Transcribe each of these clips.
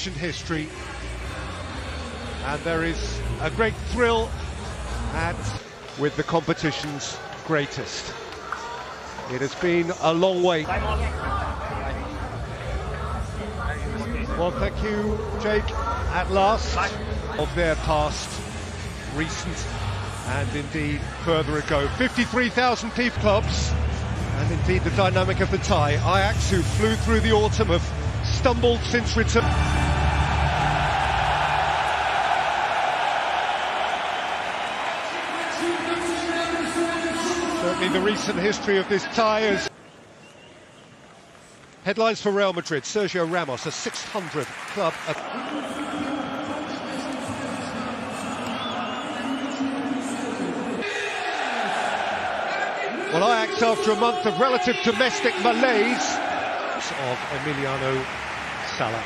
ancient history, and there is a great thrill with the competition's greatest. It has been a long wait. Well, thank you, Jake, at last, of their past, recent, and indeed further ago. 53,000 people clubs, and indeed the dynamic of the tie. Ajax, who flew through the autumn, have stumbled since return. Certainly the recent history of this tie is... Headlines for Real Madrid: Sergio Ramos, a 600 club. Well, Ajax, after a month of relative domestic malaise, of Emiliano Sala,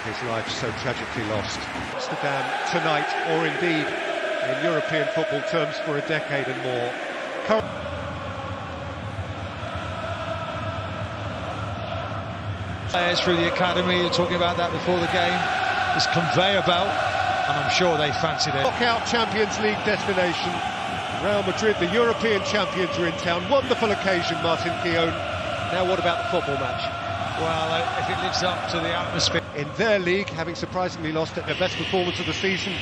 his life so tragically lost. Amsterdam tonight, or indeed in European football terms for a decade and more. Players through the academy, you're talking about that before the game. This conveyor belt, and I'm sure they fancied it. Knockout Champions League destination. Real Madrid, the European champions, are in town. Wonderful occasion, Martin Keown. Now what about the football match? Well, if it lives up to the atmosphere. In their league, having surprisingly lost at their best performance of the season,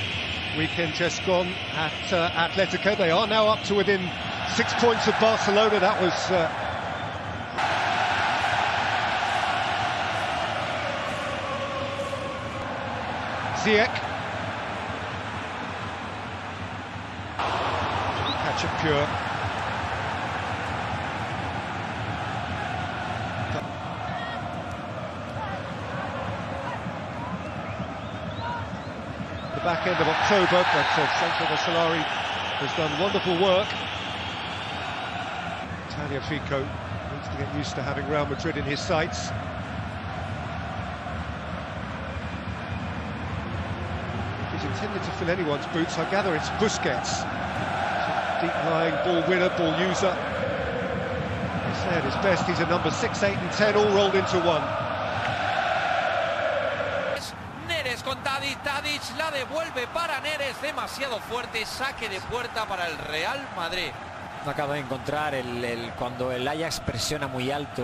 weekend just gone at Atletico. They are now up to within 6 points of Barcelona. That was... Ziyech. Catch it pure. The back end of October, but Sancho Solari has done wonderful work. Fico needs to get used to having Real Madrid in his sights. He's intended to fill anyone's boots. I gather it's Busquets. Deep-lying ball winner, ball user. He's at his best. He's a number 6, 8 and 10, all rolled into one. Neres con Tadic, Tadic la devuelve para Neres, demasiado fuerte, saque de puerta para el Real Madrid. No acaba de encontrar cuando el Ajax presiona muy alto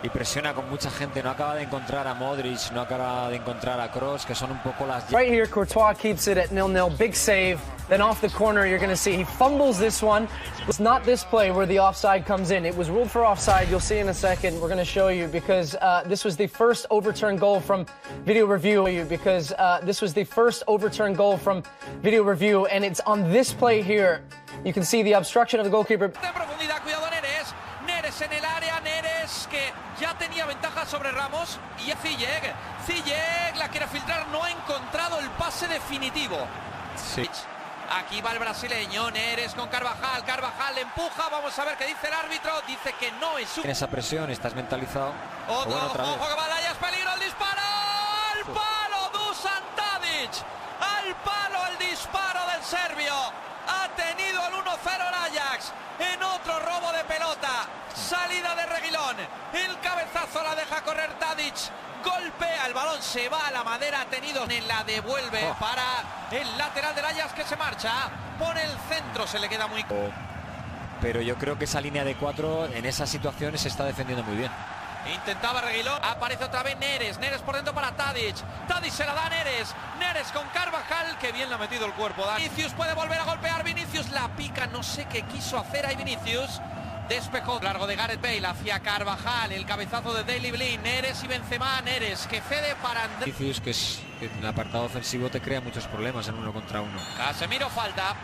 y presiona con mucha gente, no acaba de encontrar a Modric, no acaba de encontrar a Kroos, que son un poco las... Right here, Courtois keeps it at 0-0, big save, then off the corner you're going to see he fumbles this one. It's not this play where the offside comes in. It was ruled for offside, you'll see in a second, we're going to show you, because this was the first overturned goal from video review, and it's on this play here. You can see the obstruction of the goalkeeper. De profundidad, cuidado Neres. Neres en el área, Neres que ya tenía ventaja sobre Ramos. Y Ziyech. Ziyech la quiere filtrar, no ha encontrado el pase definitivo. Sí. Aquí va el brasileño, Neres con Carvajal. Carvajal empuja, vamos a ver qué dice el árbitro. Dice que no es En esa presión, estás mentalizado. Otro, ojo que va Ajax, peligro, el disparo. ¡Al palo, Dusan Tadic! ¡Al palo el disparo del serbio! Ha tenido el 1-0 el Ajax en otro robo de pelota. Salida de Reguilón. El cabezazo la deja correr Tadic. Golpea el balón, se va a la madera. Ha tenido, la devuelve para el lateral del Ajax que se marcha. Pone el centro, se le queda muy... Pero yo creo que esa línea de 4 en esas situaciones se está defendiendo muy bien. Intentaba Reguilón, aparece otra vez Neres, Neres por dentro para Tadic, Tadic se la da a Neres, Neres con Carvajal, que bien le ha metido el cuerpo. Vinicius puede volver a golpear, Vinicius la pica, no sé qué quiso hacer ahí Vinicius. Despejó largo de Gareth Bale hacia Carvajal, el cabezazo de Daley Blind, Neres y Benzema, Neres que cede para Andrés. Vinicius, que en el apartado ofensivo te crea muchos problemas en 1 contra 1. Casemiro falta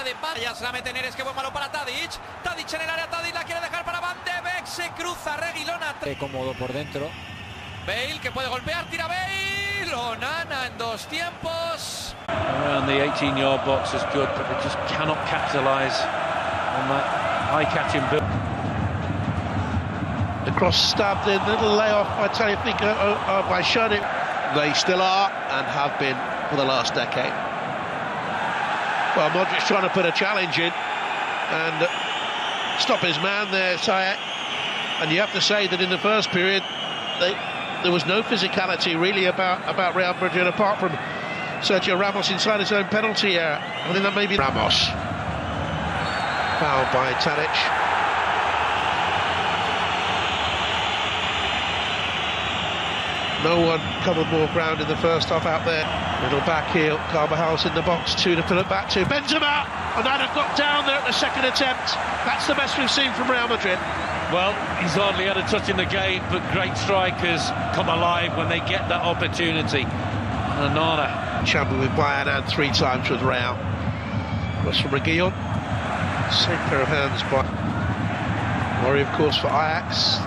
de Vallas, la mete Neres, que buen malo para Tadic, Tadic en el área, Tadic la quiere dejar para Van de Beek, se cruza Reguilón a... Cómodo por dentro. Bale que puede golpear, tira Bale, Onana en 2 tiempos. Around the 18-yard box is good, but they just cannot capitalise on that eye-catching build. The cross stabbed in, little layoff by Tagliafico by Shunning. They still are and have been for the last decade. Well, Modric's trying to put a challenge in and stop his man there, Ziyech. And you have to say that in the first period, there was no physicality really about Real Madrid apart from Sergio Ramos inside his own penalty area. I think that may be Ramos. Fouled by Tadic. No one covered more ground in the first half out there. Little back heel, Carvajal's in the box, two to fill it back to Benzema, and that have got down there at the second attempt. That's the best we've seen from Real Madrid. Well, he's hardly had a touch in the game, but great strikers come alive when they get that opportunity. Anana. Champion with Bayern and 3 times with Real. Cross from Reguilon. Same pair of hands by worry, of course, for Ajax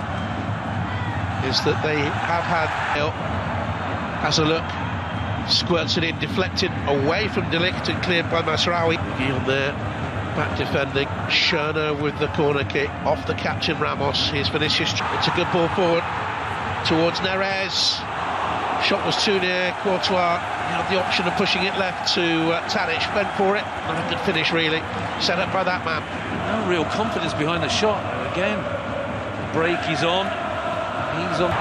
is that they have had has a look, squirts it in, deflected away from De Ligt and cleared by Masraoui. Reguilon there, back defending. Schöner with the corner kick off the captain Ramos. Here's Vinicius. It's a good ball forward towards Neres. Shot was too near. Courtois had the option of pushing it left to Tadic. Went for it. Not a good finish really. Set up by that man. No real confidence behind the shot. Again, break is on. He's on.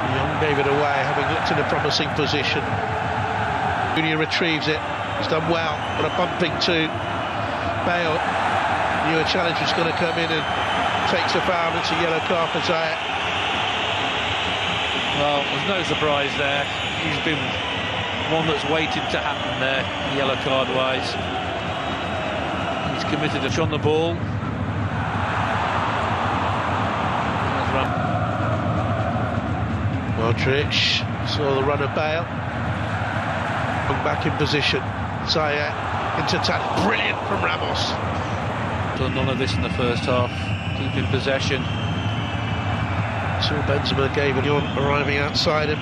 Young gave it away, having looked in a promising position. Junior retrieves it. He's done well. But a bumping to Bale. Knew a challenge was going to come in and takes a foul. It's a yellow card for Zayat. Well, there's no surprise there. He's been one that's waited to happen there, yellow card wise. He's committed a shot on the ball. Modric saw the run of Bale. Back in position. Zayat into Tadic. Brilliant from Ramos. Done none of this in the first half. Keeping possession. So Benzema gave it on, arriving outside him.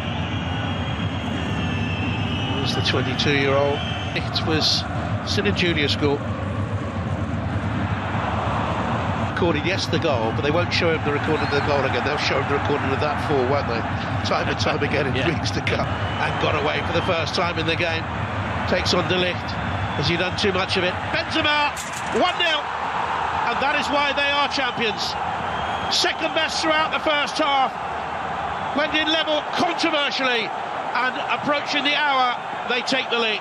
It was the 22-year-old. It was still in junior school. Recorded the goal, but they won't show him the recording of the goal again. They'll show him the recording of that 4, won't they? Time and time again in weeks to come. And got away for the first time in the game. Takes on De Ligt. Has he done too much of it? Benzema, 1-0. And that is why they are champions. Second best throughout the first half. Went in level controversially, and approaching the hour, they take the lead.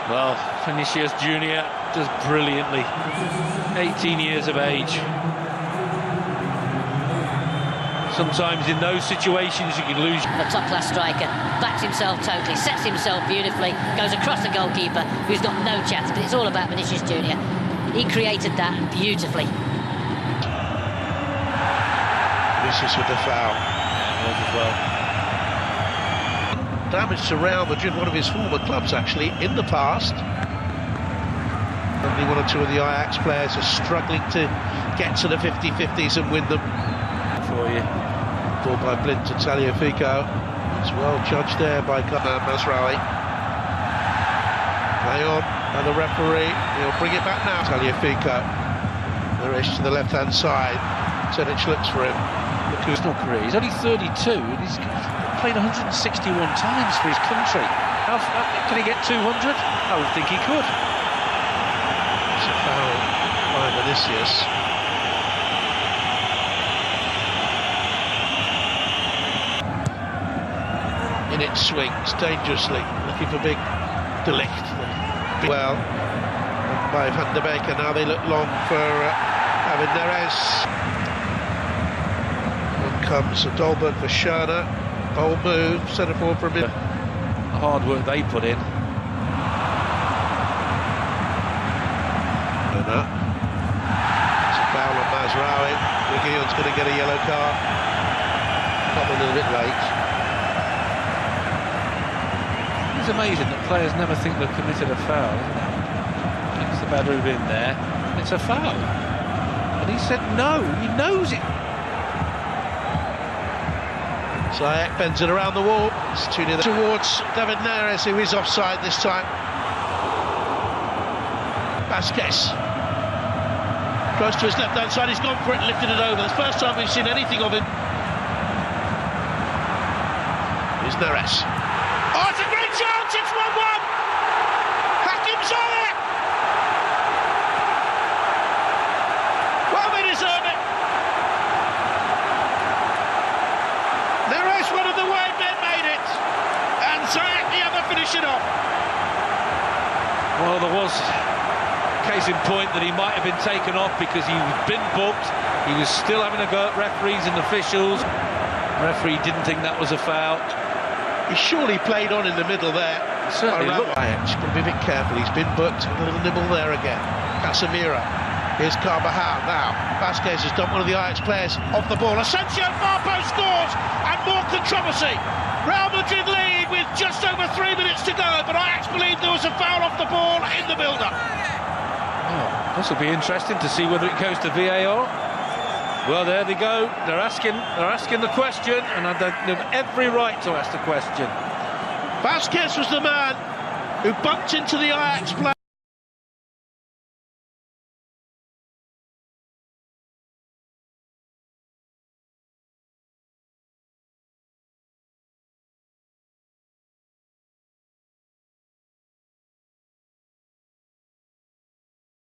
Well, Vinicius Junior does brilliantly. 18 years of age. Sometimes in those situations you can lose. A top-class striker, backs himself totally, sets himself beautifully, goes across the goalkeeper, who's got no chance, but it's all about Vinicius Junior. He created that beautifully. Vinicius with the foul. Was as well. Damage to Real Madrid, one of his former clubs actually, in the past. Only 1 or 2 of the Ajax players are struggling to get to the 50-50s and win them. For you. Ball by Blind to Tagliafico. It's well judged there by Masraoui. Play on by the referee. He'll bring it back now. Tagliafico. The race to the left-hand side. Tadic looks for him. His career. He's only 32 and he's played 161 times for his country. How can he get 200? I would think he could. It's a foul by Vinicius. In it swings dangerously, looking for big De Ligt. Well, by Van der Beek, and now they look long for David Neres. Comes Dolberg for Schöner. Bold move, centre forward for a minute. The hard work they put in. It's a foul on Masraoui. Reguilon's going to get a yellow card. Come a little bit late. It's amazing that players never think they've committed a foul, isn't it? It's the Badru in there. It's a foul. And he said no, he knows it. Zayat bends it around the wall. It's 2-0 towards David Neres, who is offside this time. Vasquez. Close to his left-hand side, he's gone for it and lifted it over. It's the first time we've seen anything of him. Here's Neres. Oh, it's a great chance! It's 1-1! Hakim Ziyech! Well, they deserve it. Well, there was case in point that he might have been taken off because he had been booked. He was still having a go at referees and officials. The referee didn't think that was a foul. He surely played on in the middle there. Certainly looked. Ajax, got to be a bit careful. He's been booked. A little nibble there again. Casemiro. Here's Carvajal now. Vasquez has done one of the Ajax players off the ball. Asensio far post scores, and more controversy. Real Madrid lead with just over 3 minutes to go, but Ajax believe there was a foul off the ball in the build-up. Oh, this will be interesting to see whether it goes to VAR. Well, there they go. They're asking the question, and they have every right to ask the question. Vasquez was the man who bumped into the Ajax player.